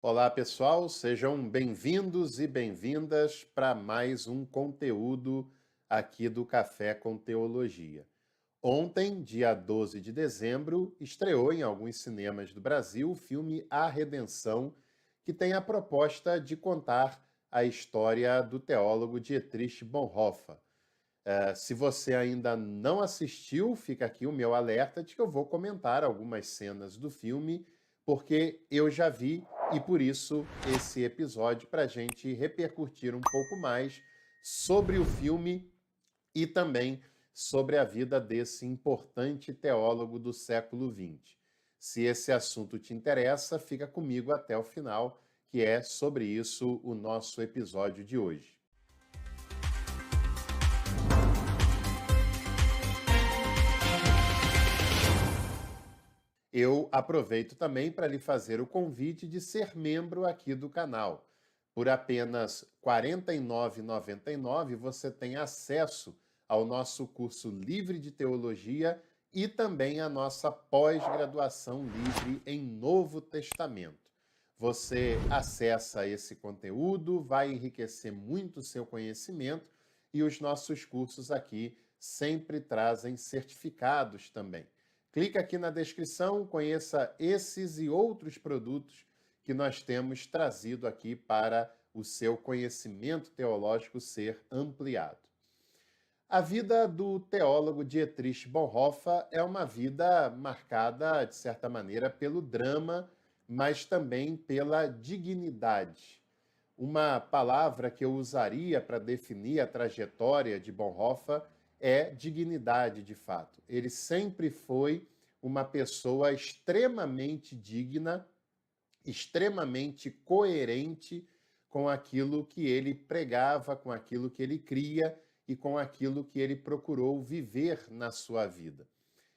Olá, pessoal, sejam bem-vindos e bem-vindas para mais um conteúdo aqui do Café com Teologia. Ontem, dia 12 de dezembro, estreou em alguns cinemas do Brasil o filme A Redenção, que tem a proposta de contar a história do teólogo Dietrich Bonhoeffer. Se você ainda não assistiu, fica aqui o meu alerta de que eu vou comentar algumas cenas do filme, porque eu já vi e por isso esse episódio para a gente repercutir um pouco mais sobre o filme e também sobre a vida desse importante teólogo do século XX. Se esse assunto te interessa, fica comigo até o final, que é sobre isso o nosso episódio de hoje. Eu aproveito também para lhe fazer o convite de ser membro aqui do canal. Por apenas R$ 49,99 você tem acesso ao nosso curso livre de teologia e também à nossa pós-graduação livre em Novo Testamento. Você acessa esse conteúdo, vai enriquecer muito o seu conhecimento e os nossos cursos aqui sempre trazem certificados também. Clica aqui na descrição, conheça esses e outros produtos que nós temos trazido aqui para o seu conhecimento teológico ser ampliado. A vida do teólogo Dietrich Bonhoeffer é uma vida marcada, de certa maneira, pelo drama, mas também pela dignidade. Uma palavra que eu usaria para definir a trajetória de Bonhoeffer é dignidade, de fato. Ele sempre foi uma pessoa extremamente digna, extremamente coerente com aquilo que ele pregava, com aquilo que ele cria e com aquilo que ele procurou viver na sua vida.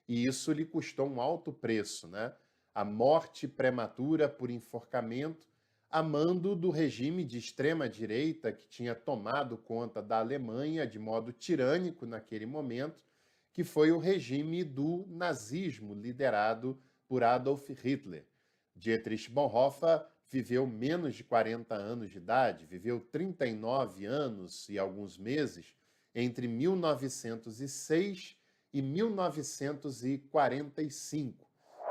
E isso lhe custou um alto preço, né? A morte prematura por enforcamento, a mando do regime de extrema-direita que tinha tomado conta da Alemanha de modo tirânico naquele momento, que foi o regime do nazismo liderado por Adolf Hitler. Dietrich Bonhoeffer viveu menos de 40 anos de idade, viveu 39 anos e alguns meses entre 1906 e 1945.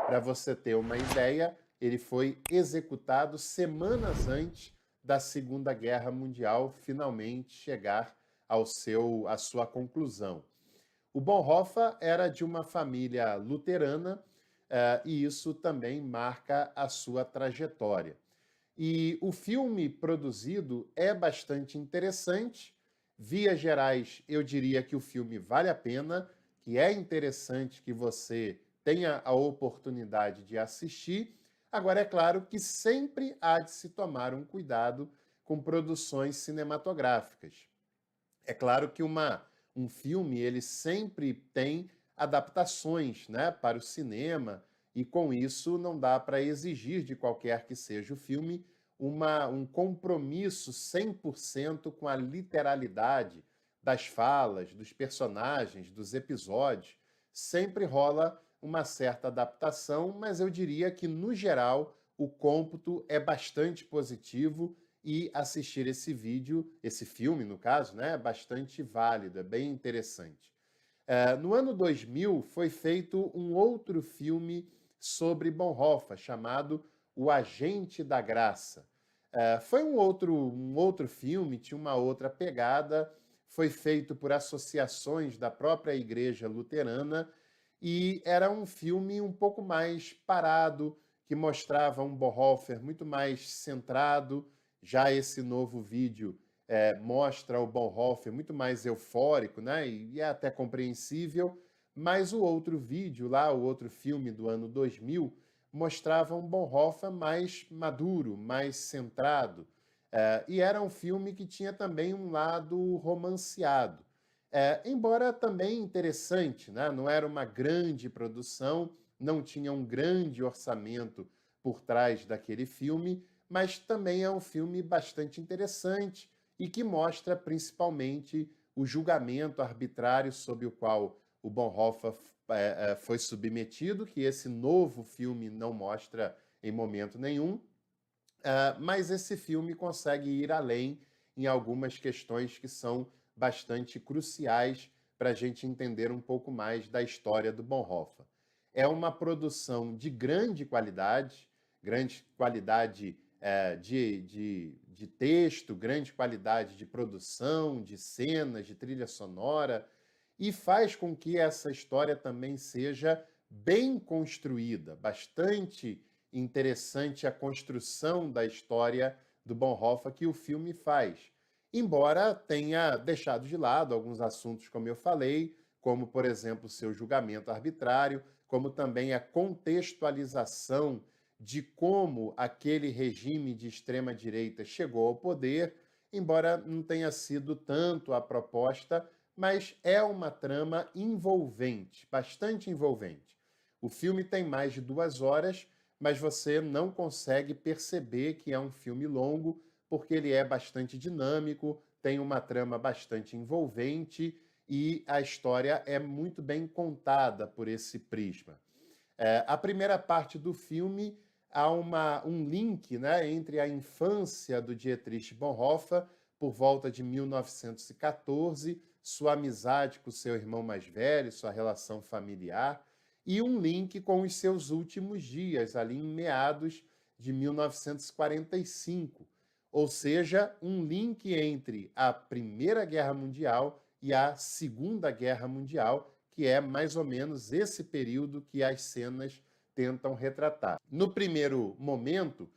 Para você ter uma ideia, ele foi executado semanas antes da Segunda Guerra Mundial finalmente chegar à sua conclusão. O Bonhoeffer era de uma família luterana, e isso também marca a sua trajetória. E o filme produzido é bastante interessante. Via gerais, eu diria que o filme vale a pena, que é interessante que você tenha a oportunidade de assistir. Agora, é claro que sempre há de se tomar um cuidado com produções cinematográficas. É claro que um filme ele sempre tem adaptações, né, para o cinema, e com isso não dá para exigir de qualquer que seja o filme um compromisso 100% com a literalidade das falas, dos personagens, dos episódios. Sempre rola uma certa adaptação, mas eu diria que, no geral, o cômputo é bastante positivo e assistir esse vídeo, esse filme, no caso, né, é bastante válido, é bem interessante. No ano 2000, foi feito um outro filme sobre Bonhoeffer, chamado O Agente da Graça. Foi um outro filme, tinha uma outra pegada, foi feito por associações da própria Igreja Luterana e era um filme um pouco mais parado, que mostrava um Bonhoeffer muito mais centrado. Já esse novo vídeo mostra o Bonhoeffer muito mais eufórico, né? E é até compreensível, mas o outro vídeo lá, o outro filme do ano 2000, mostrava um Bonhoeffer mais maduro, mais centrado. E era um filme que tinha também um lado romanceado. Embora também interessante, né? Não era uma grande produção, não tinha um grande orçamento por trás daquele filme, mas também é um filme bastante interessante e que mostra principalmente o julgamento arbitrário sob o qual o Bonhoeffer foi submetido, que esse novo filme não mostra em momento nenhum, Mas esse filme consegue ir além em algumas questões que são bastante cruciais para a gente entender um pouco mais da história do Bonhoeffer. É uma produção de grande qualidade de texto, grande qualidade de produção, de cenas, de trilha sonora, e faz com que essa história também seja bem construída, bastante interessante a construção da história do Bonhoeffer que o filme faz. Embora tenha deixado de lado alguns assuntos, como eu falei, como, por exemplo, seu julgamento arbitrário, como também a contextualização de como aquele regime de extrema-direita chegou ao poder, embora não tenha sido tanto a proposta, mas é uma trama envolvente, bastante envolvente. O filme tem mais de 2 horas, mas você não consegue perceber que é um filme longo, porque ele é bastante dinâmico, tem uma trama bastante envolvente e a história é muito bem contada por esse prisma. A primeira parte do filme há um link, né, entre a infância do Dietrich Bonhoeffer, por volta de 1914, sua amizade com seu irmão mais velho, sua relação familiar, e um link com os seus últimos dias, ali em meados de 1945. Ou seja, um link entre a Primeira Guerra Mundial e a Segunda Guerra Mundial, que é mais ou menos esse período que as cenas tentam retratar. No primeiro momento,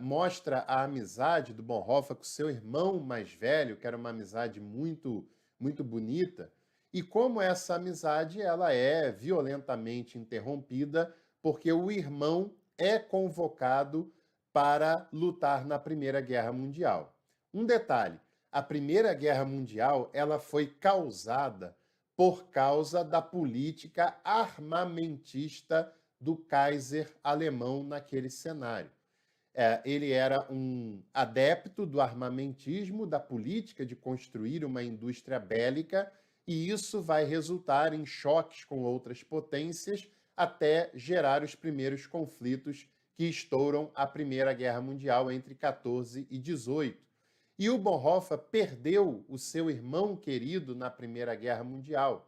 mostra a amizade do Bonhoeffer com seu irmão mais velho, que era uma amizade muito, muito bonita, e como essa amizade ela é violentamente interrompida porque o irmão é convocado para lutar na Primeira Guerra Mundial. Um detalhe, a Primeira Guerra Mundial ela foi causada por causa da política armamentista do Kaiser alemão naquele cenário. Ele era um adepto do armamentismo, da política de construir uma indústria bélica, e isso vai resultar em choques com outras potências até gerar os primeiros conflitos que estouram a Primeira Guerra Mundial entre 14 e 18. E o Bonhoeffer perdeu o seu irmão querido na Primeira Guerra Mundial.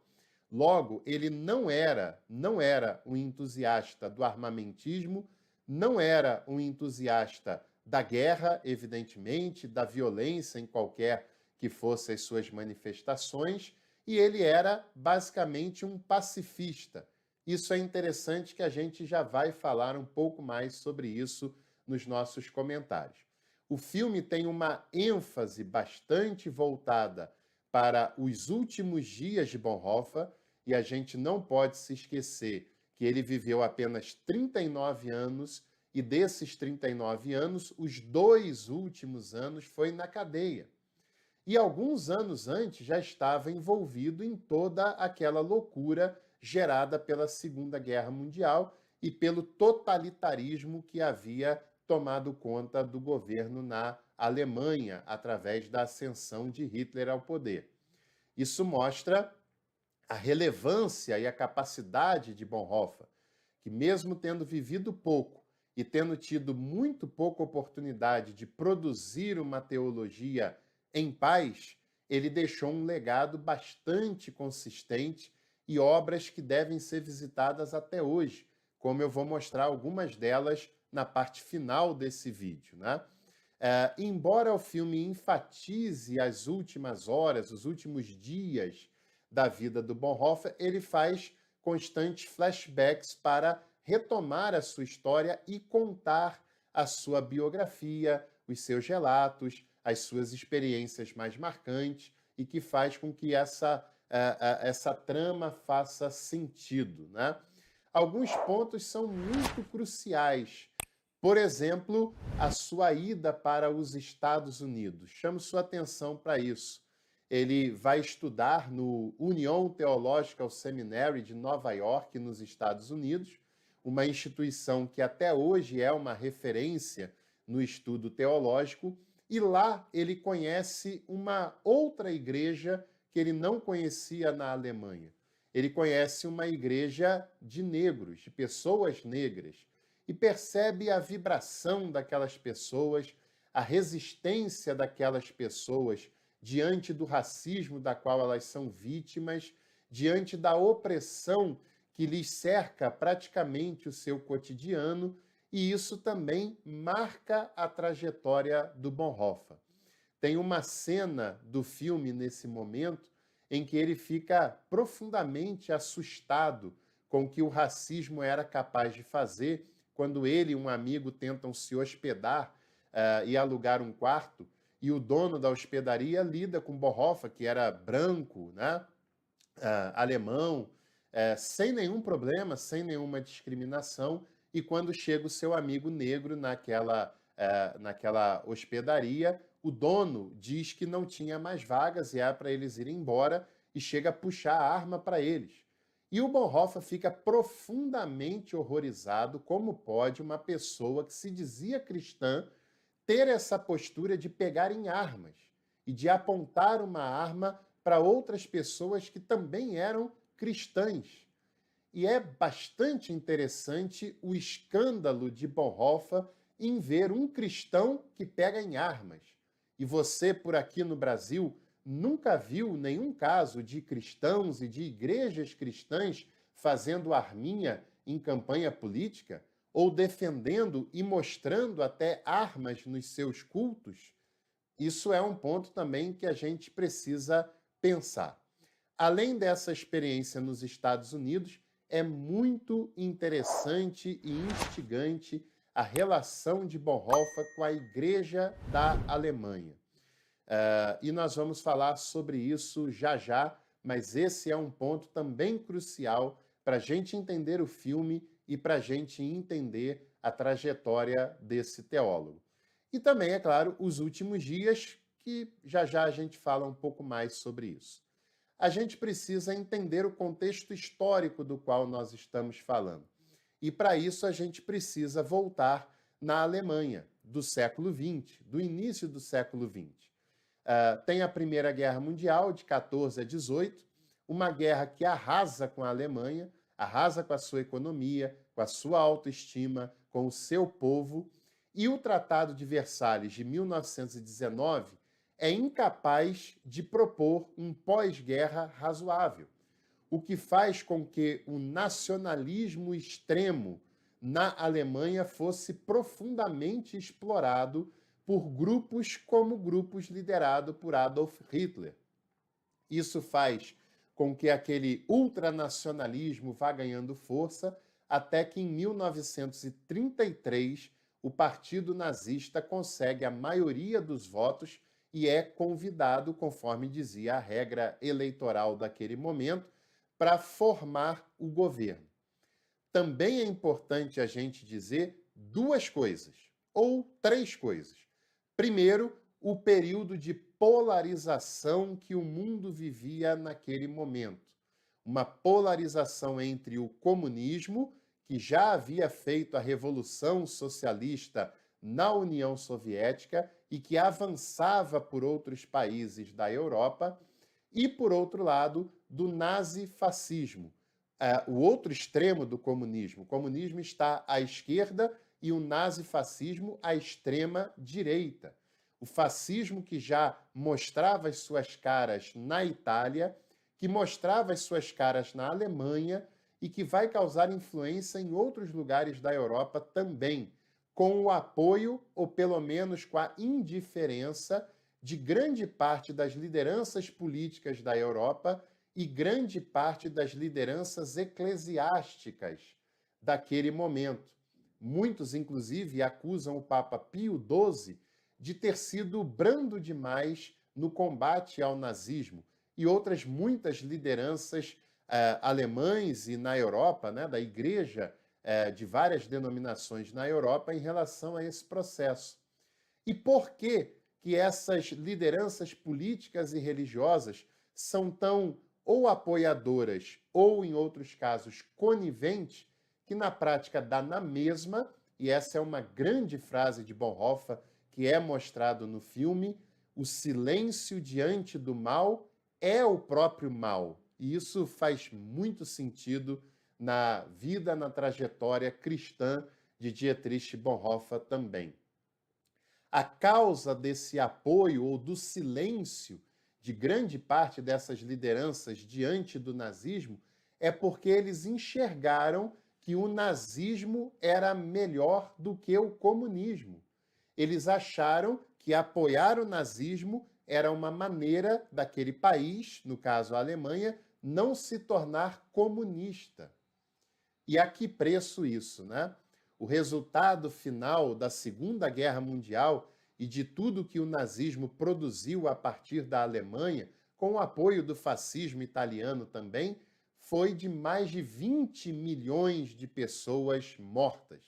Logo, ele não era um entusiasta do armamentismo, não era um entusiasta da guerra, evidentemente, da violência em qualquer que fossem as suas manifestações, e ele era basicamente um pacifista. Isso é interessante que a gente já vai falar um pouco mais sobre isso nos nossos comentários. O filme tem uma ênfase bastante voltada para os últimos dias de Bonhoeffer, e a gente não pode se esquecer que ele viveu apenas 39 anos, e desses 39 anos, os 2 últimos anos foi na cadeia. E alguns anos antes já estava envolvido em toda aquela loucura gerada pela Segunda Guerra Mundial e pelo totalitarismo que havia tomado conta do governo na Alemanha através da ascensão de Hitler ao poder. Isso mostra a relevância e a capacidade de Bonhoeffer, que mesmo tendo vivido pouco e tendo tido muito pouca oportunidade de produzir uma teologia em paz, ele deixou um legado bastante consistente e obras que devem ser visitadas até hoje, como eu vou mostrar algumas delas na parte final desse vídeo, né? Embora o filme enfatize as últimas horas, os últimos dias da vida do Bonhoeffer, ele faz constantes flashbacks para retomar a sua história e contar a sua biografia, os seus relatos, as suas experiências mais marcantes e que faz com que essa trama faça sentido, né? Alguns pontos são muito cruciais. Por exemplo, a sua ida para os Estados Unidos. Chamo sua atenção para isso. Ele vai estudar no Union Theological Seminary de Nova York, nos Estados Unidos, uma instituição que até hoje é uma referência no estudo teológico, e lá ele conhece uma outra igreja que ele não conhecia na Alemanha. Ele conhece uma igreja de negros, de pessoas negras. e percebe a vibração daquelas pessoas, a resistência daquelas pessoas diante do racismo da qual elas são vítimas, diante da opressão que lhes cerca praticamente o seu cotidiano, e isso também marca a trajetória do Bonhoeffer. Tem uma cena do filme nesse momento em que ele fica profundamente assustado com o que o racismo era capaz de fazer quando ele e um amigo tentam se hospedar e alugar um quarto, e o dono da hospedaria lida com Bonhoeffer, que era branco, né? Alemão, sem nenhum problema, sem nenhuma discriminação, e quando chega o seu amigo negro naquela hospedaria, o dono diz que não tinha mais vagas e é para eles irem embora e chega a puxar a arma para eles. E o Bonhoeffer fica profundamente horrorizado como pode uma pessoa que se dizia cristã ter essa postura de pegar em armas e de apontar uma arma para outras pessoas que também eram cristãs. E é bastante interessante o escândalo de Bonhoeffer em ver um cristão que pega em armas. E você, por aqui no Brasil, nunca viu nenhum caso de cristãos e de igrejas cristãs fazendo arminha em campanha política? Ou defendendo e mostrando até armas nos seus cultos? Isso é um ponto também que a gente precisa pensar. Além dessa experiência nos Estados Unidos, é muito interessante e instigante a relação de Bonhoeffer com a Igreja da Alemanha. E nós vamos falar sobre isso já já, mas esse é um ponto também crucial para a gente entender o filme e para a gente entender a trajetória desse teólogo. E também, é claro, os últimos dias, que já já a gente fala um pouco mais sobre isso. A gente precisa entender o contexto histórico do qual nós estamos falando. E para isso a gente precisa voltar na Alemanha do século XX, do início do século XX. Tem a Primeira Guerra Mundial, de 14 a 18, uma guerra que arrasa com a Alemanha, arrasa com a sua economia, com a sua autoestima, com o seu povo, e o Tratado de Versalhes de 1919 é incapaz de propor um pós-guerra razoável, o que faz com que o nacionalismo extremo na Alemanha fosse profundamente explorado por grupos como grupos liderados por Adolf Hitler. Isso faz com que aquele ultranacionalismo vá ganhando força, até que em 1933 o Partido Nazista consegue a maioria dos votos e é convidado, conforme dizia a regra eleitoral daquele momento, para formar o governo. Também é importante a gente dizer duas coisas, ou três coisas. Primeiro, o período de polarização que o mundo vivia naquele momento. Uma polarização entre o comunismo, que já havia feito a Revolução Socialista na União Soviética e que avançava por outros países da Europa, e, por outro lado, do nazifascismo, o outro extremo do comunismo. O comunismo está à esquerda e o nazifascismo à extrema direita. O fascismo que já mostrava as suas caras na Itália, que mostrava as suas caras na Alemanha e que vai causar influência em outros lugares da Europa também, com o apoio, ou pelo menos com a indiferença, de grande parte das lideranças políticas da Europa e grande parte das lideranças eclesiásticas daquele momento. Muitos, inclusive, acusam o Papa Pio XII de ter sido brando demais no combate ao nazismo, e outras muitas lideranças alemães e na Europa, né, da igreja de várias denominações na Europa em relação a esse processo. E por que essas lideranças políticas e religiosas são tão ou apoiadoras ou, em outros casos, coniventes, que na prática dá na mesma, e essa é uma grande frase de Bonhoeffer que é mostrado no filme: o silêncio diante do mal é o próprio mal. E isso faz muito sentido na vida, na trajetória cristã de Dietrich Bonhoeffer também. A causa desse apoio ou do silêncio de grande parte dessas lideranças diante do nazismo é porque eles enxergaram que o nazismo era melhor do que o comunismo. Eles acharam que apoiar o nazismo era uma maneira daquele país, no caso a Alemanha, não se tornar comunista. E a que preço isso, né? O resultado final da Segunda Guerra Mundial e de tudo que o nazismo produziu a partir da Alemanha, com o apoio do fascismo italiano também, foi de mais de 20 milhões de pessoas mortas.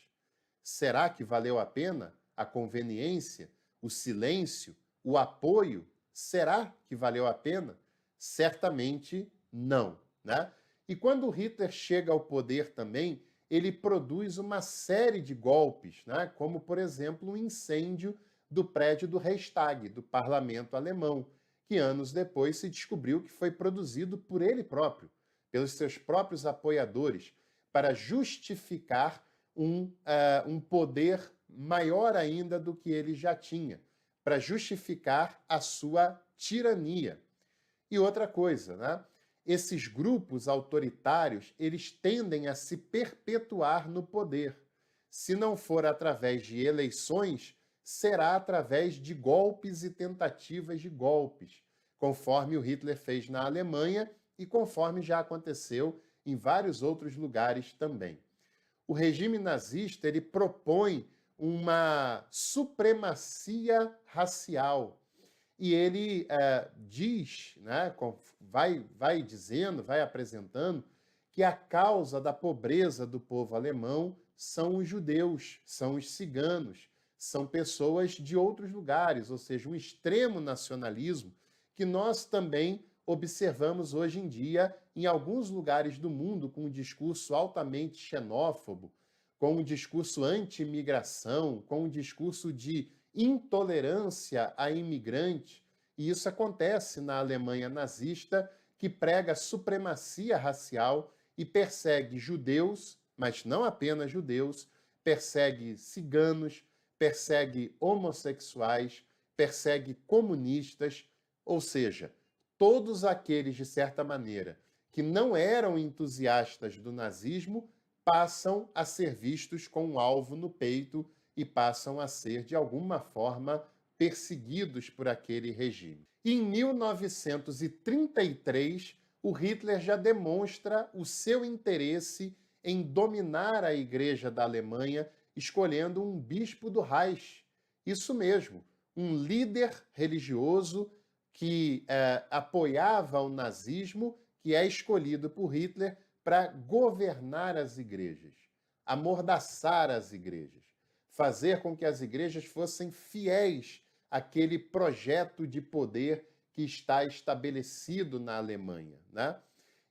Será que valeu a pena a conveniência, o silêncio, o apoio? Será que valeu a pena? Certamente não, né? E quando Hitler chega ao poder também, ele produz uma série de golpes, né? Como, por exemplo, o incêndio do prédio do Reichstag, do parlamento alemão, que anos depois se descobriu que foi produzido por ele próprio, pelos seus próprios apoiadores, para justificar um poder maior ainda do que ele já tinha, para justificar a sua tirania. E outra coisa, né? Esses grupos autoritários, eles tendem a se perpetuar no poder. Se não for através de eleições, será através de golpes e tentativas de golpes, conforme o Hitler fez na Alemanha e conforme já aconteceu em vários outros lugares também. O regime nazista, ele propõe uma supremacia racial. E ele diz, né, vai dizendo, vai apresentando, que a causa da pobreza do povo alemão são os judeus, são os ciganos, são pessoas de outros lugares, ou seja, um extremo nacionalismo que nós também observamos hoje em dia em alguns lugares do mundo com um discurso altamente xenófobo, com um discurso anti-imigração, com um discurso de intolerância a imigrante, e isso acontece na Alemanha nazista, que prega supremacia racial e persegue judeus, mas não apenas judeus, persegue ciganos, persegue homossexuais, persegue comunistas, ou seja, todos aqueles, de certa maneira, que não eram entusiastas do nazismo, passam a ser vistos com um alvo no peito e passam a ser, de alguma forma, perseguidos por aquele regime. Em 1933, o Hitler já demonstra o seu interesse em dominar a Igreja da Alemanha, escolhendo um bispo do Reich. Isso mesmo, um líder religioso que apoiava o nazismo, que é escolhido por Hitler para governar as igrejas, amordaçar as igrejas, fazer com que as igrejas fossem fiéis àquele projeto de poder que está estabelecido na Alemanha, né?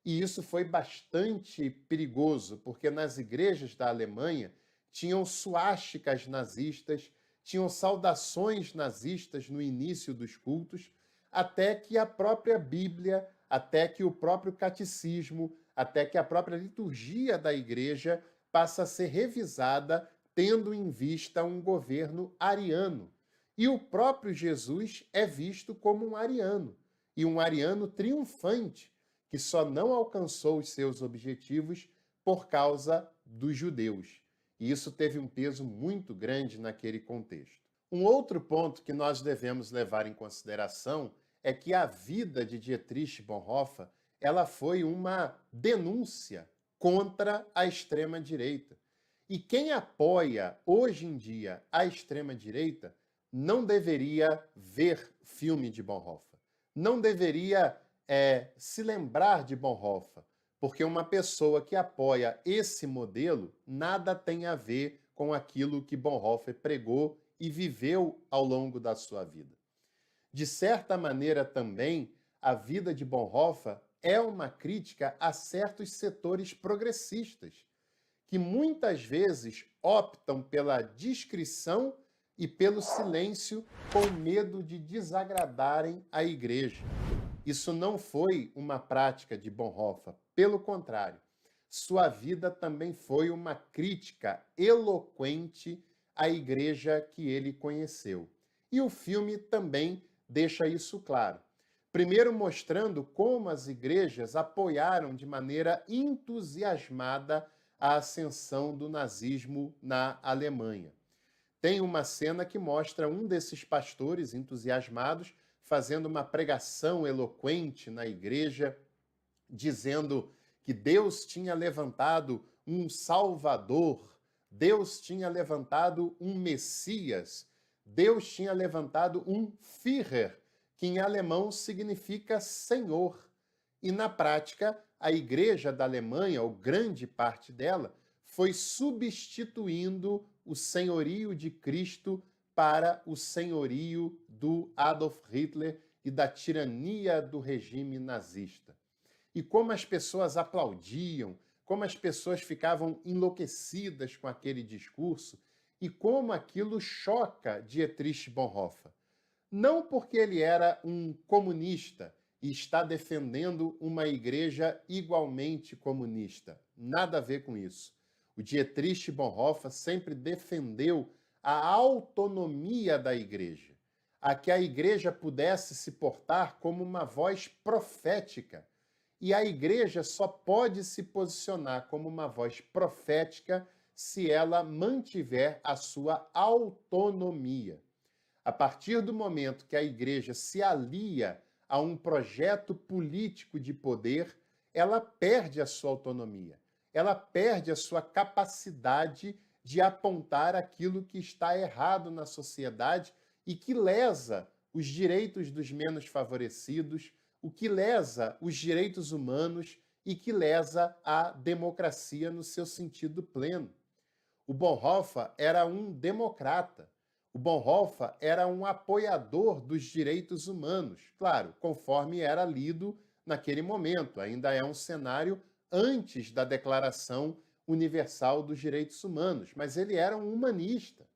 E isso foi bastante perigoso, porque nas igrejas da Alemanha tinham suásticas nazistas, tinham saudações nazistas no início dos cultos, até que a própria Bíblia, até que o próprio catecismo, até que a própria liturgia da igreja passa a ser revisada, tendo em vista um governo ariano. E o próprio Jesus é visto como um ariano, e um ariano triunfante, que só não alcançou os seus objetivos por causa dos judeus. E isso teve um peso muito grande naquele contexto. Um outro ponto que nós devemos levar em consideração é que a vida de Dietrich Bonhoeffer ela foi uma denúncia contra a extrema-direita. E quem apoia hoje em dia a extrema-direita não deveria ver filme de Bonhoeffer, não deveria se lembrar de Bonhoeffer, porque uma pessoa que apoia esse modelo nada tem a ver com aquilo que Bonhoeffer pregou e viveu ao longo da sua vida. De certa maneira também, a vida de Bonhoeffer é uma crítica a certos setores progressistas, que muitas vezes optam pela discrição e pelo silêncio com medo de desagradarem a igreja. Isso não foi uma prática de Bonhoeffer, pelo contrário. sua vida também foi uma crítica eloquente à igreja que ele conheceu. E o filme também deixa isso claro. Primeiro, mostrando como as igrejas apoiaram de maneira entusiasmada a ascensão do nazismo na Alemanha. Tem uma cena que mostra um desses pastores entusiasmados fazendo uma pregação eloquente na igreja, dizendo que Deus tinha levantado um Salvador, Deus tinha levantado um Messias, Deus tinha levantado um Führer, que em alemão significa Senhor. E na prática, a igreja da Alemanha, ou grande parte dela, foi substituindo o senhorio de Cristo para o senhorio do Adolf Hitler e da tirania do regime nazista. E como as pessoas aplaudiam, como as pessoas ficavam enlouquecidas com aquele discurso e como aquilo choca Dietrich Bonhoeffer. Não porque ele era um comunista e está defendendo uma igreja igualmente comunista. Nada a ver com isso. O Dietrich Bonhoeffer sempre defendeu a autonomia da igreja, a que a igreja pudesse se portar como uma voz profética. E a igreja só pode se posicionar como uma voz profética se ela mantiver a sua autonomia. A partir do momento que a igreja se alia a um projeto político de poder, ela perde a sua autonomia, ela perde a sua capacidade de apontar aquilo que está errado na sociedade e que lesa os direitos dos menos favorecidos, o que lesa os direitos humanos e que lesa a democracia no seu sentido pleno. O Bonhoeffer era um democrata. O Bonhoeffer era um apoiador dos direitos humanos, claro, conforme era lido naquele momento. Ainda é um cenário antes da Declaração Universal dos Direitos Humanos, mas ele era um humanista.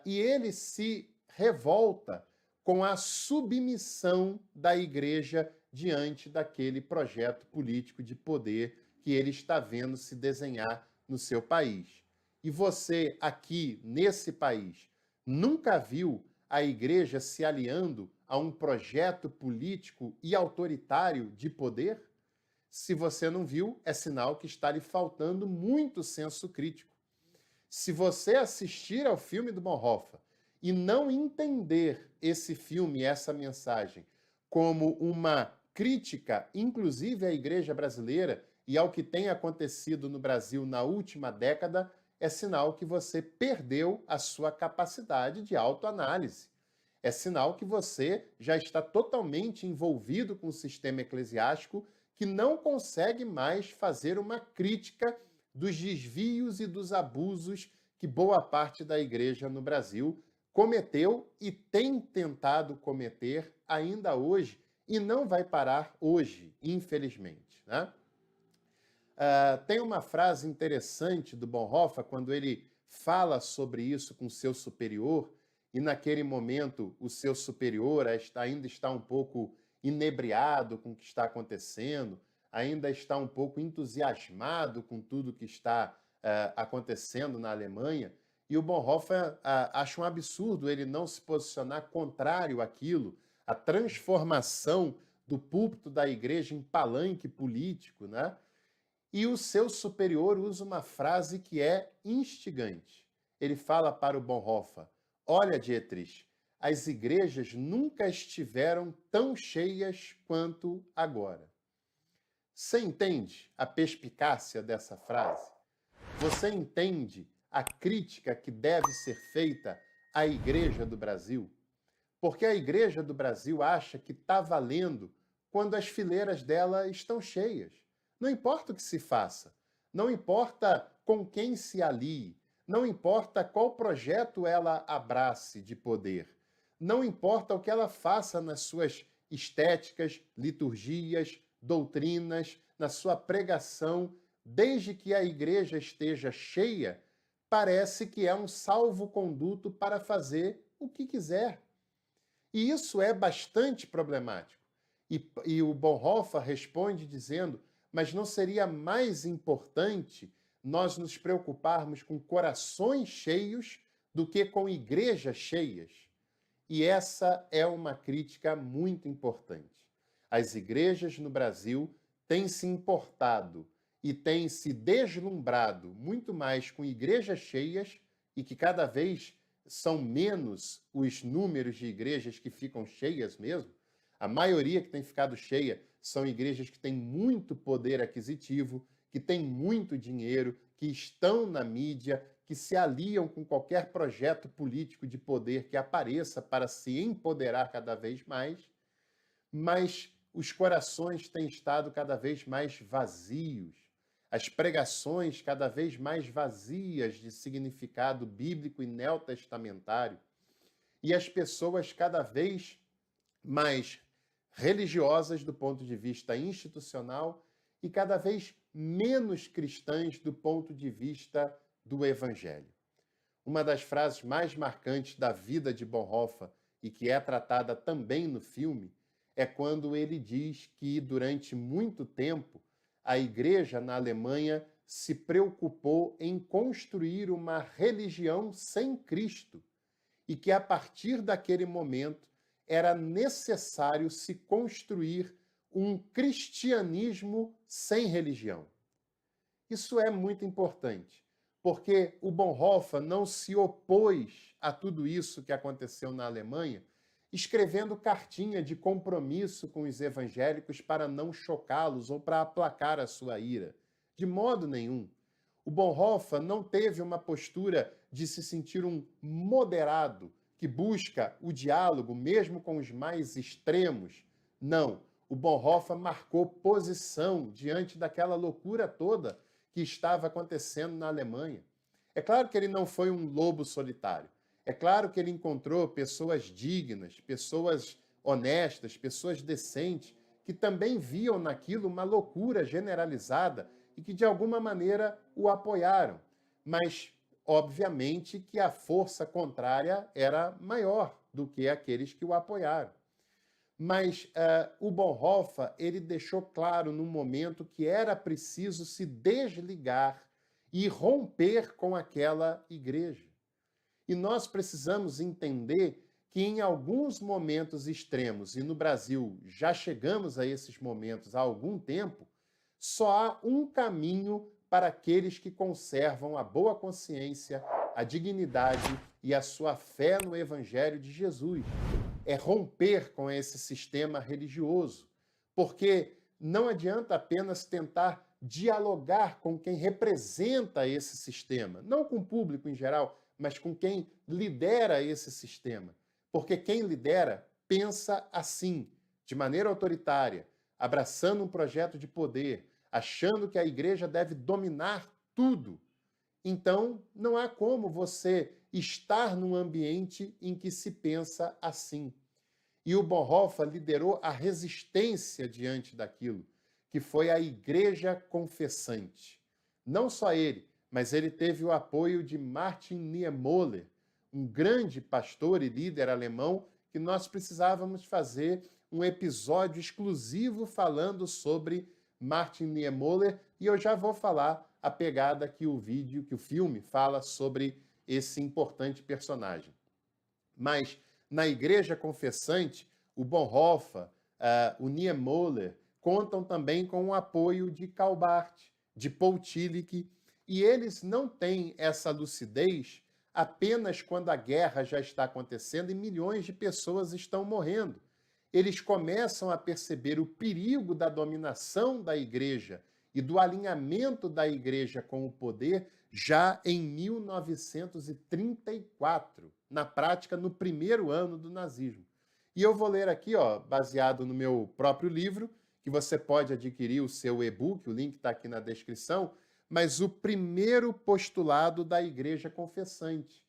E ele se revolta com a submissão da igreja diante daquele projeto político de poder que ele está vendo se desenhar no seu país. E você, aqui, nesse país, nunca viu a igreja se aliando a um projeto político e autoritário de poder? Se você não viu, é sinal que está lhe faltando muito senso crítico. Se você assistir ao filme do Bonhoeffer e não entender esse filme, essa mensagem, como uma crítica, inclusive à igreja brasileira e ao que tem acontecido no Brasil na última década, é sinal que você perdeu a sua capacidade de autoanálise. É sinal que você já está totalmente envolvido com o sistema eclesiástico que não consegue mais fazer uma crítica dos desvios e dos abusos que boa parte da igreja no Brasil cometeu e tem tentado cometer ainda hoje e não vai parar hoje, infelizmente, né? Tem uma frase interessante do Bonhoeffer, quando ele fala sobre isso com seu superior, e naquele momento o seu superior ainda está um pouco inebriado com o que está acontecendo, ainda está um pouco entusiasmado com tudo que está acontecendo na Alemanha, e o Bonhoeffer acha um absurdo ele não se posicionar contrário àquilo, a transformação do púlpito da igreja em palanque político, né? E o seu superior usa uma frase que é instigante. Ele fala para o Bonhoeffer: olha, Dietrich, as igrejas nunca estiveram tão cheias quanto agora. Você entende a perspicácia dessa frase? Você entende a crítica que deve ser feita à igreja do Brasil? Porque a igreja do Brasil acha que está valendo quando as fileiras dela estão cheias. Não importa o que se faça, não importa com quem se alie, não importa qual projeto ela abrace de poder, não importa o que ela faça nas suas estéticas, liturgias, doutrinas, na sua pregação, desde que a igreja esteja cheia, parece que é um salvo-conduto para fazer o que quiser. E isso é bastante problemático. E o Bonhoeffer responde dizendo: mas não seria mais importante nós nos preocuparmos com corações cheios do que com igrejas cheias? E essa é uma crítica muito importante. As igrejas no Brasil têm se importado e têm se deslumbrado muito mais com igrejas cheias e que cada vez são menos os números de igrejas que ficam cheias mesmo. A maioria que tem ficado cheia são igrejas que têm muito poder aquisitivo, que têm muito dinheiro, que estão na mídia, que se aliam com qualquer projeto político de poder que apareça para se empoderar cada vez mais, mas os corações têm estado cada vez mais vazios, as pregações cada vez mais vazias de significado bíblico e neotestamentário, e as pessoas cada vez mais religiosas do ponto de vista institucional e cada vez menos cristãs do ponto de vista do Evangelho. Uma das frases mais marcantes da vida de Bonhoeffer e que é tratada também no filme é quando ele diz que durante muito tempo a igreja na Alemanha se preocupou em construir uma religião sem Cristo e que a partir daquele momento era necessário se construir um cristianismo sem religião. Isso é muito importante, porque o Bonhoeffer não se opôs a tudo isso que aconteceu na Alemanha, escrevendo cartinha de compromisso com os evangélicos para não chocá-los ou para aplacar a sua ira. De modo nenhum. O Bonhoeffer não teve uma postura de se sentir um moderado que busca o diálogo mesmo com os mais extremos. Não. O Bonhoeffer marcou posição diante daquela loucura toda que estava acontecendo na Alemanha. É claro que ele não foi um lobo solitário. É claro que ele encontrou pessoas dignas, pessoas honestas, pessoas decentes, que também viam naquilo uma loucura generalizada e que, de alguma maneira, o apoiaram. Mas, obviamente, que a força contrária era maior do que aqueles que o apoiaram. Mas o Bonhoeffer, ele deixou claro no momento que era preciso se desligar e romper com aquela igreja. E nós precisamos entender que em alguns momentos extremos, e no Brasil já chegamos a esses momentos há algum tempo, só há um caminho para aqueles que conservam a boa consciência, a dignidade e a sua fé no Evangelho de Jesus. É romper com esse sistema religioso, porque não adianta apenas tentar dialogar com quem representa esse sistema, não com o público em geral, mas com quem lidera esse sistema. Porque quem lidera pensa assim, de maneira autoritária, abraçando um projeto de poder, achando que a igreja deve dominar tudo. Então, não há como você estar num ambiente em que se pensa assim. E o Bonhoeffer liderou a resistência diante daquilo, que foi a igreja confessante. Não só ele, mas ele teve o apoio de Martin Niemöller, um grande pastor e líder alemão, que nós precisávamos fazer um episódio exclusivo falando sobre Martin Niemöller, e eu já vou falar a pegada que o vídeo, que o filme fala sobre esse importante personagem. Mas na igreja confessante, o Bonhoeffer, o Niemöller, contam também com o apoio de Karl Barth, de Paul Tillich, e eles não têm essa lucidez apenas quando a guerra já está acontecendo e milhões de pessoas estão morrendo. Eles começam a perceber o perigo da dominação da igreja e do alinhamento da igreja com o poder já em 1934, na prática, no primeiro ano do nazismo. E eu vou ler aqui, baseado no meu próprio livro, que você pode adquirir o seu e-book, o link está aqui na descrição, mas o primeiro postulado da Igreja Confessante,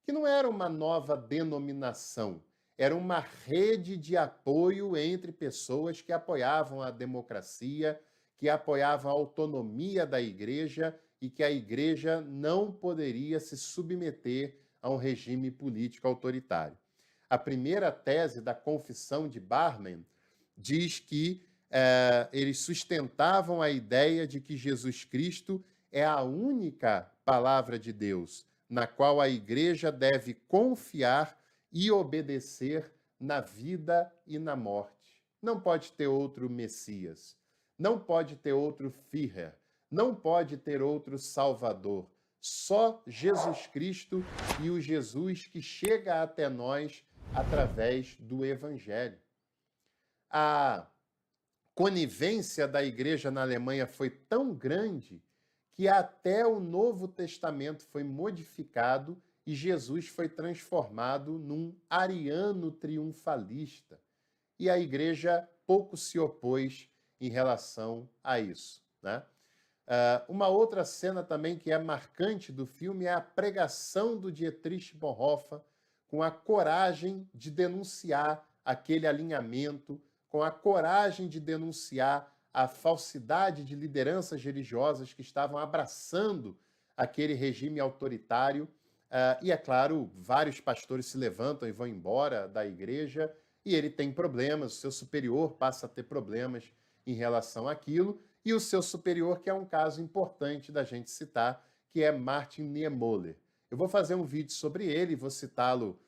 que não era uma nova denominação, era uma rede de apoio entre pessoas que apoiavam a democracia, que apoiavam a autonomia da Igreja e que a Igreja não poderia se submeter a um regime político autoritário. A primeira tese da Confissão de Barmen diz que eles sustentavam a ideia de que Jesus Cristo é a única palavra de Deus, na qual a igreja deve confiar e obedecer na vida e na morte. Não pode ter outro Messias, não pode ter outro Führer, não pode ter outro Salvador. Só Jesus Cristo e o Jesus que chega até nós através do Evangelho. A conivência da igreja na Alemanha foi tão grande que até o Novo Testamento foi modificado e Jesus foi transformado num ariano triunfalista. E a igreja pouco se opôs em relação a isso, né? Uma outra cena também que é marcante do filme é a pregação do Dietrich Bonhoeffer com a coragem de denunciar aquele alinhamento, com a coragem de denunciar a falsidade de lideranças religiosas que estavam abraçando aquele regime autoritário. E, é claro, vários pastores se levantam e vão embora da igreja, e ele tem problemas, o seu superior passa a ter problemas em relação àquilo, e o seu superior, que é um caso importante da gente citar, que é Martin Niemöller. Eu vou fazer um vídeo sobre ele, vou citá-lo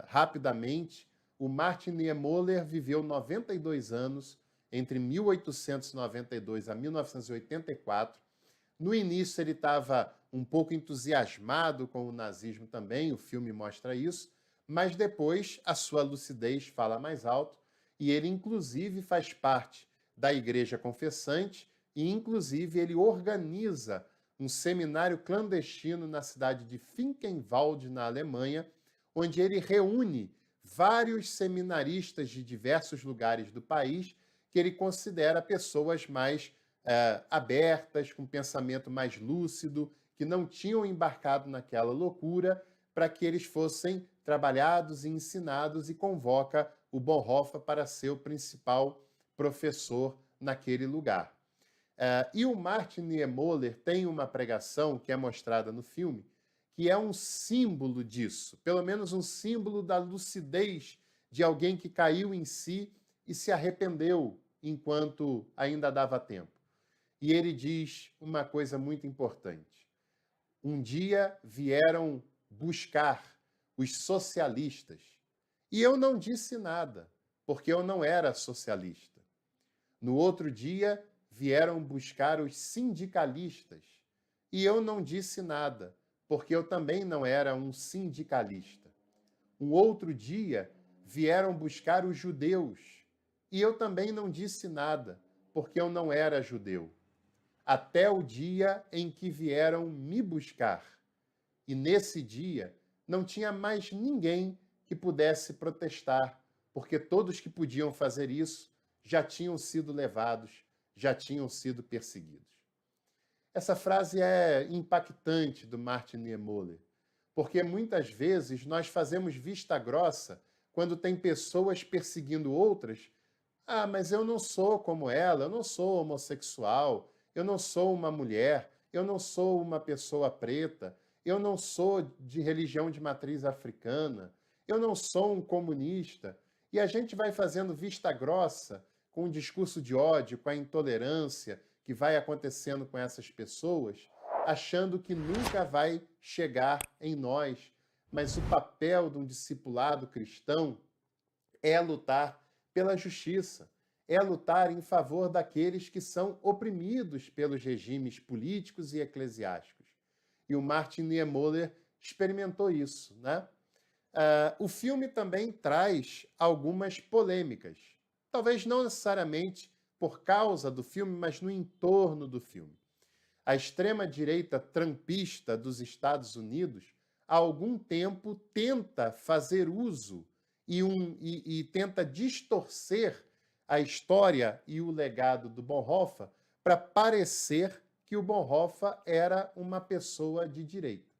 rapidamente. O Martin Niemöller viveu 92 anos, entre 1892 a 1984. No início ele estava um pouco entusiasmado com o nazismo também, o filme mostra isso, mas depois a sua lucidez fala mais alto, e ele inclusive faz parte da Igreja Confessante, e inclusive ele organiza um seminário clandestino na cidade de Finkenwald, na Alemanha, onde ele reúne vários seminaristas de diversos lugares do país que ele considera pessoas mais abertas, com pensamento mais lúcido, que não tinham embarcado naquela loucura, para que eles fossem trabalhados e ensinados, e convoca o Bonhoeffer para ser o principal professor naquele lugar. E o Martin Niemöller tem uma pregação que é mostrada no filme, que é um símbolo disso, pelo menos um símbolo da lucidez de alguém que caiu em si e se arrependeu enquanto ainda dava tempo. E ele diz uma coisa muito importante. Um dia vieram buscar os socialistas, e eu não disse nada, porque eu não era socialista. No outro dia vieram buscar os sindicalistas, e eu não disse nada, porque eu também não era um sindicalista. Um outro dia vieram buscar os judeus, e eu também não disse nada, porque eu não era judeu. Até o dia em que vieram me buscar. E nesse dia não tinha mais ninguém que pudesse protestar, porque todos que podiam fazer isso já tinham sido levados, já tinham sido perseguidos. Essa frase é impactante do Martin Niemöller, porque muitas vezes nós fazemos vista grossa quando tem pessoas perseguindo outras. Ah, mas eu não sou como ela, eu não sou homossexual, eu não sou uma mulher, eu não sou uma pessoa preta, eu não sou de religião de matriz africana, eu não sou um comunista. E a gente vai fazendo vista grossa com o discurso de ódio, com a intolerância que vai acontecendo com essas pessoas, achando que nunca vai chegar em nós. Mas o papel de um discipulado cristão é lutar pela justiça, é lutar em favor daqueles que são oprimidos pelos regimes políticos e eclesiásticos. E o Martin Niemöller experimentou isso, né? O filme também traz algumas polêmicas, talvez não necessariamente por causa do filme, mas no entorno do filme. A extrema-direita trumpista dos Estados Unidos, há algum tempo, tenta fazer uso e tenta distorcer a história e o legado do Bonhoeffer para parecer que o Bonhoeffer era uma pessoa de direita.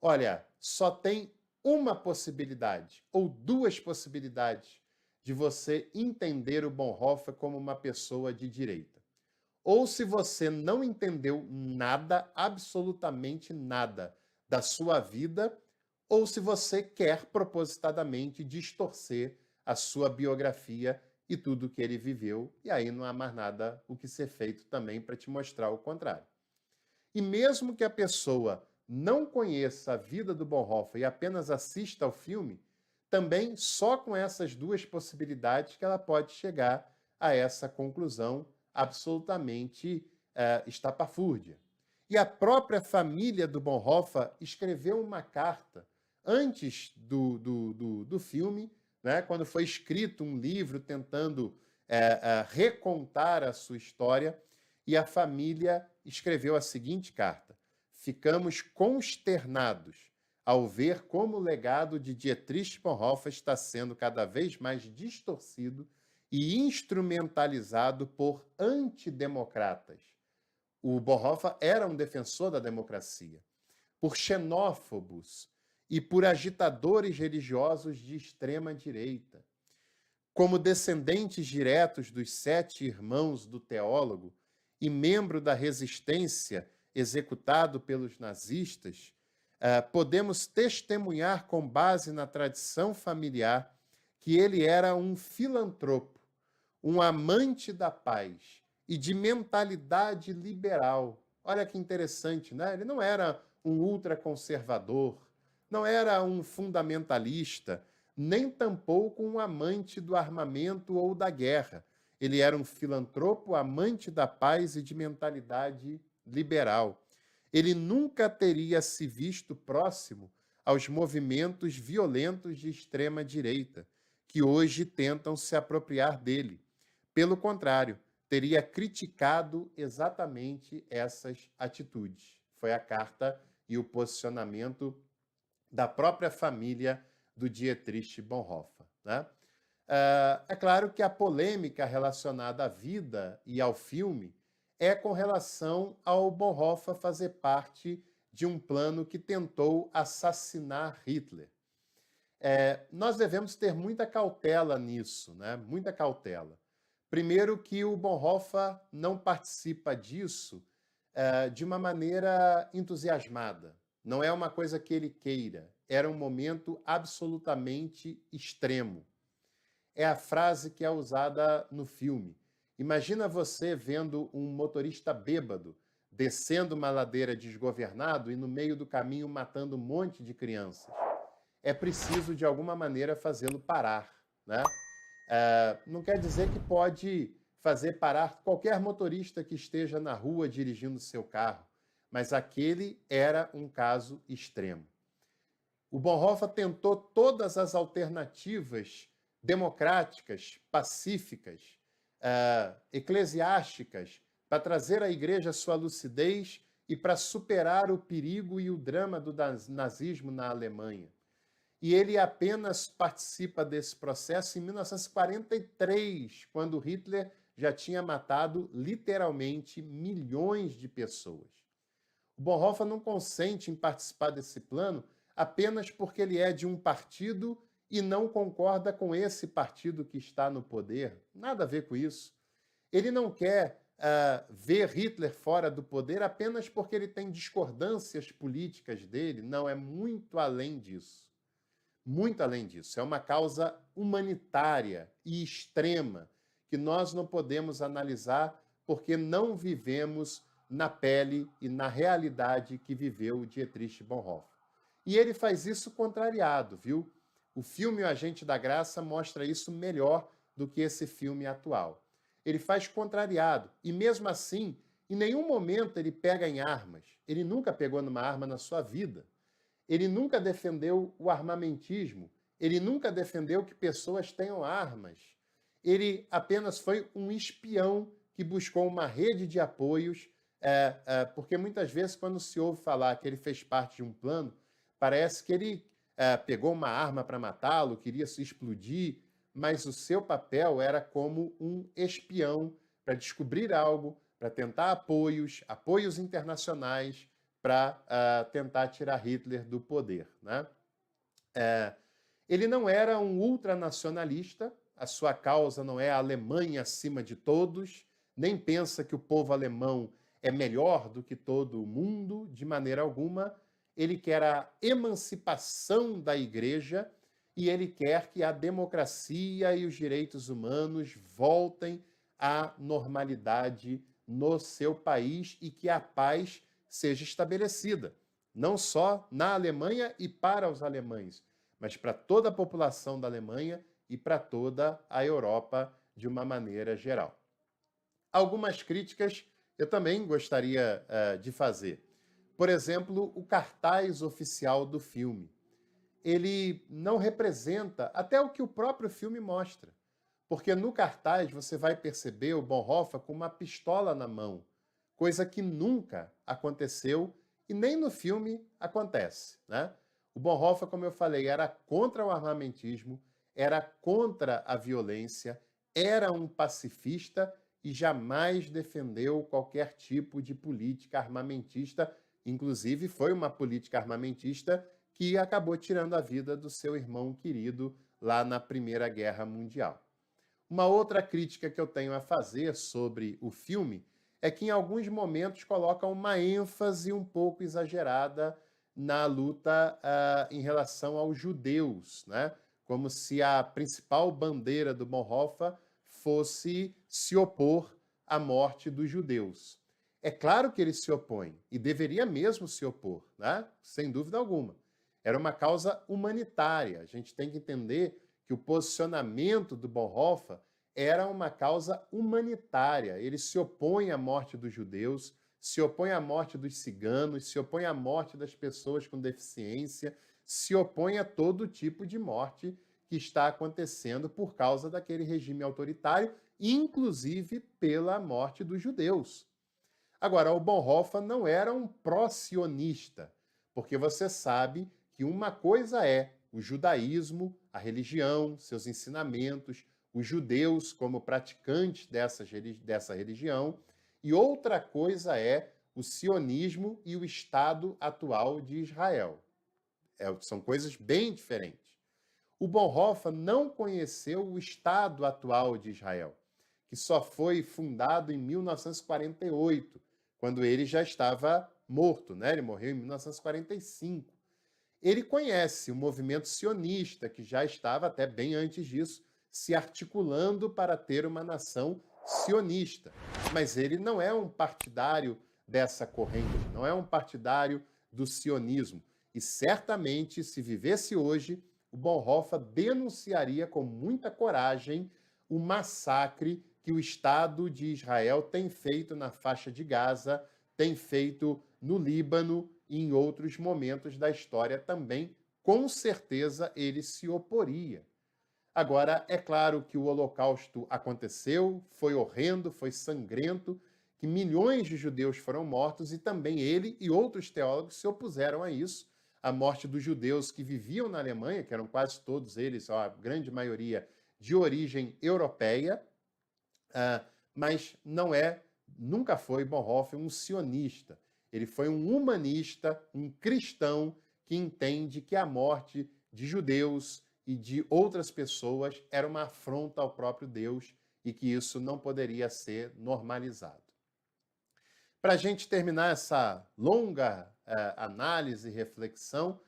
Olha, só tem uma possibilidade, ou duas possibilidades, de você entender o Bonhoeffer como uma pessoa de direita. Ou se você não entendeu nada, absolutamente nada, da sua vida, ou se você quer propositadamente distorcer a sua biografia e tudo que ele viveu, e aí não há mais nada o que ser feito também para te mostrar o contrário. E mesmo que a pessoa não conheça a vida do Bonhoeffer e apenas assista ao filme, também só com essas duas possibilidades que ela pode chegar a essa conclusão absolutamente estapafúrdia. E a própria família do Bonhoeffer escreveu uma carta antes do filme, né, quando foi escrito um livro tentando recontar a sua história, e a família escreveu a seguinte carta: ficamos consternados ao ver como o legado de Dietrich Bonhoeffer está sendo cada vez mais distorcido e instrumentalizado por antidemocratas. O Bonhoeffer era um defensor da democracia, por xenófobos e por agitadores religiosos de extrema direita. Como descendentes diretos dos 7 irmãos do teólogo e membro da resistência executado pelos nazistas, podemos testemunhar com base na tradição familiar que ele era um filantropo, um amante da paz e de mentalidade liberal. Olha que interessante, né? Ele não era um ultraconservador, não era um fundamentalista, nem tampouco um amante do armamento ou da guerra. Ele era um filantropo, amante da paz e de mentalidade liberal. Ele nunca teria se visto próximo aos movimentos violentos de extrema-direita, que hoje tentam se apropriar dele. Pelo contrário, teria criticado exatamente essas atitudes. Foi a carta e o posicionamento da própria família do Dietrich Bonhoeffer, né? É claro que a polêmica relacionada à vida e ao filme é com relação ao Bonhoeffer fazer parte de um plano que tentou assassinar Hitler. Nós devemos ter muita cautela nisso, né? Muita cautela. Primeiro que o Bonhoeffer não participa disso de uma maneira entusiasmada. Não é uma coisa que ele queira. Era um momento absolutamente extremo. É a frase que é usada no filme. Imagina você vendo um motorista bêbado descendo uma ladeira desgovernado e no meio do caminho matando um monte de crianças. É preciso, de alguma maneira, fazê-lo parar, né? Não quer dizer que pode fazer parar qualquer motorista que esteja na rua dirigindo seu carro, mas aquele era um caso extremo. O Bonhoeffer tentou todas as alternativas democráticas, pacíficas, eclesiásticas, para trazer à igreja sua lucidez e para superar o perigo e o drama do nazismo na Alemanha. E ele apenas participa desse processo em 1943, quando Hitler já tinha matado literalmente milhões de pessoas. O Bonhoeffer não consente em participar desse plano apenas porque ele é de um partido e não concorda com esse partido que está no poder. Nada a ver com isso. Ele não quer ver Hitler fora do poder apenas porque ele tem discordâncias políticas dele. Não, é muito além disso. Muito além disso. É uma causa humanitária e extrema que nós não podemos analisar porque não vivemos na pele e na realidade que viveu o Dietrich Bonhoeffer. E ele faz isso contrariado, viu? O filme O Agente da Graça mostra isso melhor do que esse filme atual. Ele faz contrariado e, mesmo assim, em nenhum momento ele pega em armas. Ele nunca pegou numa arma na sua vida. Ele nunca defendeu o armamentismo. Ele nunca defendeu que pessoas tenham armas. Ele apenas foi um espião que buscou uma rede de apoios, porque muitas vezes, quando se ouve falar que ele fez parte de um plano, parece que ele pegou uma arma para matá-lo, queria se explodir, mas o seu papel era como um espião para descobrir algo, para tentar apoios internacionais, para tentar tirar Hitler do poder, né? Ele não era um ultranacionalista, a sua causa não é a Alemanha acima de todos, nem pensa que o povo alemão é melhor do que todo o mundo, de maneira alguma. Ele quer a emancipação da igreja e ele quer que a democracia e os direitos humanos voltem à normalidade no seu país e que a paz seja estabelecida, não só na Alemanha e para os alemães, mas para toda a população da Alemanha e para toda a Europa de uma maneira geral. Algumas críticas eu também gostaria de fazer. Por exemplo, o cartaz oficial do filme. Ele não representa até o que o próprio filme mostra. Porque no cartaz você vai perceber o Bonhoeffer com uma pistola na mão, coisa que nunca aconteceu e nem no filme acontece, né? O Bonhoeffer, como eu falei, era contra o armamentismo, era contra a violência, era um pacifista e jamais defendeu qualquer tipo de política armamentista. Inclusive, foi uma política armamentista que acabou tirando a vida do seu irmão querido lá na Primeira Guerra Mundial. Uma outra crítica que eu tenho a fazer sobre o filme é que em alguns momentos coloca uma ênfase um pouco exagerada na luta em relação aos judeus, né? Como se a principal bandeira do Bonhoeffer fosse se opor à morte dos judeus. É claro que ele se opõe, e deveria mesmo se opor, né? Sem dúvida alguma. Era uma causa humanitária. A gente tem que entender que o posicionamento do Bonhoeffer era uma causa humanitária. Ele se opõe à morte dos judeus, se opõe à morte dos ciganos, se opõe à morte das pessoas com deficiência, se opõe a todo tipo de morte que está acontecendo por causa daquele regime autoritário, inclusive pela morte dos judeus. Agora, o Bonhoeffer não era um pró-sionista, porque você sabe que uma coisa é o judaísmo, a religião, seus ensinamentos, os judeus como praticantes dessa religião, e outra coisa é o sionismo e o Estado atual de Israel. São coisas bem diferentes. O Bonhoeffer não conheceu o Estado atual de Israel, que só foi fundado em 1948, quando ele já estava morto, né? Ele morreu em 1945. Ele conhece o movimento sionista, que já estava até bem antes disso, se articulando para ter uma nação sionista. Mas ele não é um partidário dessa corrente, não é um partidário do sionismo. E certamente, se vivesse hoje, o Bonhoeffer denunciaria com muita coragem o massacre que o Estado de Israel tem feito na faixa de Gaza, tem feito no Líbano e em outros momentos da história também. Com certeza ele se oporia. Agora, é claro que o Holocausto aconteceu, foi horrendo, foi sangrento, que milhões de judeus foram mortos e também ele e outros teólogos se opuseram a isso. A morte dos judeus que viviam na Alemanha, que eram quase todos eles, a grande maioria, de origem europeia, mas nunca foi Bonhoeffer um sionista. Ele foi um humanista, um cristão que entende que a morte de judeus e de outras pessoas era uma afronta ao próprio Deus e que isso não poderia ser normalizado. Para a gente terminar essa longa análise e reflexão,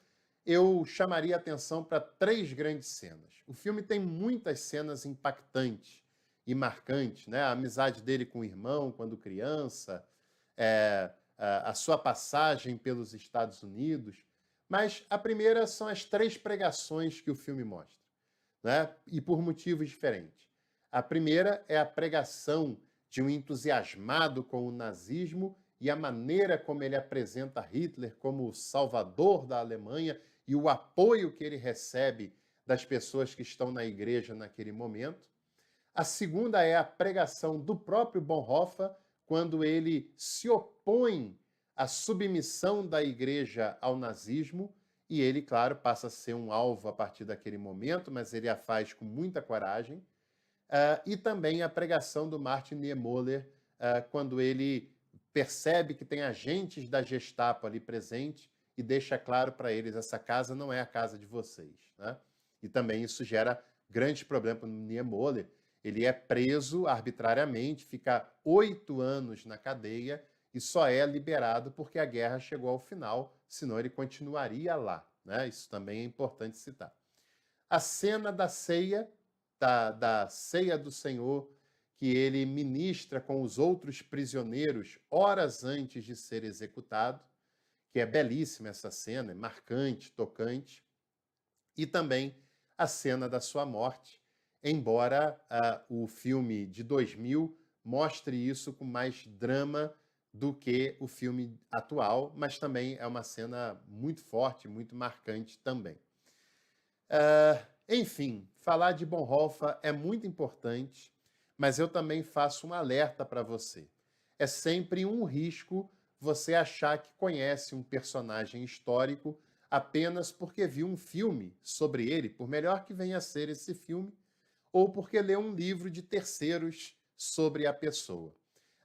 eu chamaria atenção para 3 grandes cenas. O filme tem muitas cenas impactantes e marcantes, né? A amizade dele com o irmão quando criança, a sua passagem pelos Estados Unidos. Mas a primeira são as 3 pregações que o filme mostra, né? E por motivos diferentes. A primeira é a pregação de um entusiasmado com o nazismo e a maneira como ele apresenta Hitler como o salvador da Alemanha e o apoio que ele recebe das pessoas que estão na igreja naquele momento. A segunda é a pregação do próprio Bonhoeffer, quando ele se opõe à submissão da igreja ao nazismo, e ele, claro, passa a ser um alvo a partir daquele momento, mas ele a faz com muita coragem. E também a pregação do Martin Niemöller, quando ele percebe que tem agentes da Gestapo ali presente e deixa claro para eles, essa casa não é a casa de vocês, né? E também isso gera grandes problemas para o Niemöller. Ele é preso arbitrariamente, fica 8 anos na cadeia e só é liberado porque a guerra chegou ao final, senão ele continuaria lá, né? Isso também é importante citar. a cena da ceia, da ceia do Senhor, que ele ministra com os outros prisioneiros horas antes de ser executado, que é belíssima essa cena, é marcante, tocante, e também a cena da sua morte, embora o filme de 2000 mostre isso com mais drama do que o filme atual, mas também é uma cena muito forte, muito marcante também. Enfim, falar de Bonhoeffer é muito importante, mas eu também faço um alerta para você. É sempre um risco você achar que conhece um personagem histórico apenas porque viu um filme sobre ele, por melhor que venha a ser esse filme, ou porque leu um livro de terceiros sobre a pessoa.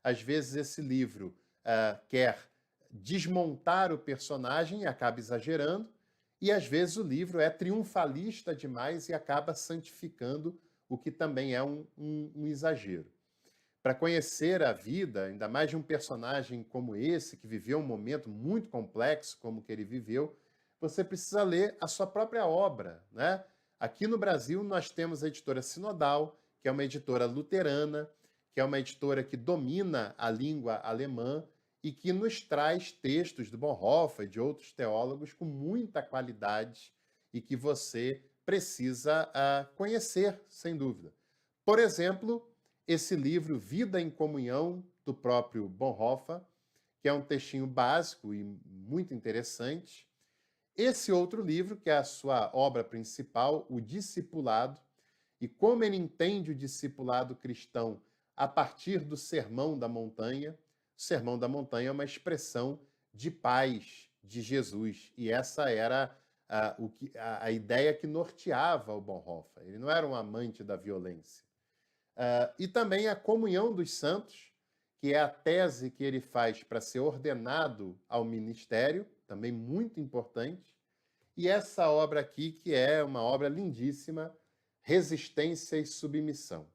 Às vezes esse livro quer desmontar o personagem e acaba exagerando, e às vezes o livro é triunfalista demais e acaba santificando o que também é um exagero. Para conhecer a vida, ainda mais de um personagem como esse, que viveu um momento muito complexo como o que ele viveu, você precisa ler a sua própria obra, né? Aqui no Brasil, nós temos a editora Sinodal, que é uma editora luterana, que é uma editora que domina a língua alemã e que nos traz textos do Bonhoeffer e de outros teólogos com muita qualidade e que você precisa conhecer, sem dúvida. Por exemplo, esse livro Vida em Comunhão, do próprio Bonhoeffer, que é um textinho básico e muito interessante. Esse outro livro, que é a sua obra principal, O Discipulado, e como ele entende o discipulado cristão a partir do Sermão da Montanha. O Sermão da Montanha é uma expressão de paz de Jesus, e essa era a ideia que norteava o Bonhoeffer. Ele não era um amante da violência. E também a Comunhão dos Santos, que é a tese que ele faz para ser ordenado ao ministério, também muito importante. E essa obra aqui, que é uma obra lindíssima, Resistência e Submissão.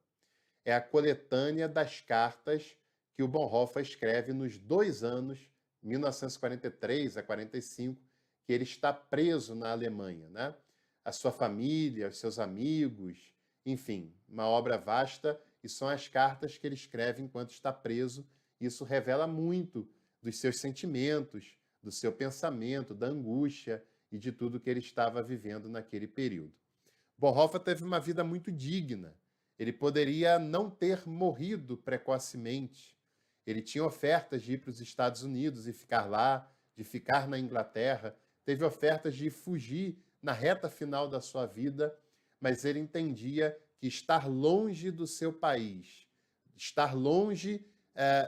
É a coletânea das cartas que o Bonhoeffer escreve nos 2 anos, 1943 a 45, que ele está preso na Alemanha, né? A sua família, os seus amigos, enfim, uma obra vasta, e são as cartas que ele escreve enquanto está preso. Isso revela muito dos seus sentimentos, do seu pensamento, da angústia e de tudo que ele estava vivendo naquele período. Bonhoeffer teve uma vida muito digna. Ele poderia não ter morrido precocemente. Ele tinha ofertas de ir para os Estados Unidos e ficar lá, de ficar na Inglaterra. Teve ofertas de fugir na reta final da sua vida, mas ele entendia que estar longe do seu país, estar longe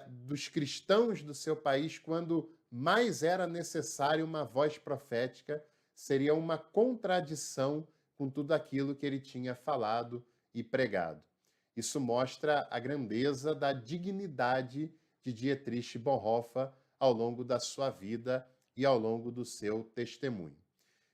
dos cristãos do seu país, quando mais era necessário uma voz profética, seria uma contradição com tudo aquilo que ele tinha falado e pregado. Isso mostra a grandeza da dignidade de Dietrich Bonhoeffer ao longo da sua vida e ao longo do seu testemunho.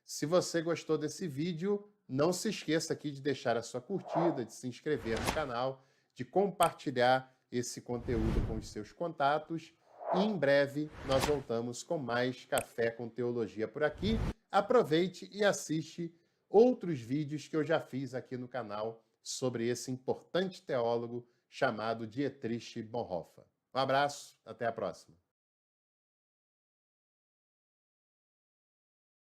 Se você gostou desse vídeo, não se esqueça aqui de deixar a sua curtida, de se inscrever no canal, de compartilhar esse conteúdo com os seus contatos. E em breve nós voltamos com mais Café com Teologia por aqui. Aproveite e assiste outros vídeos que eu já fiz aqui no canal sobre esse importante teólogo chamado Dietrich Bonhoeffer. Um abraço, até a próxima.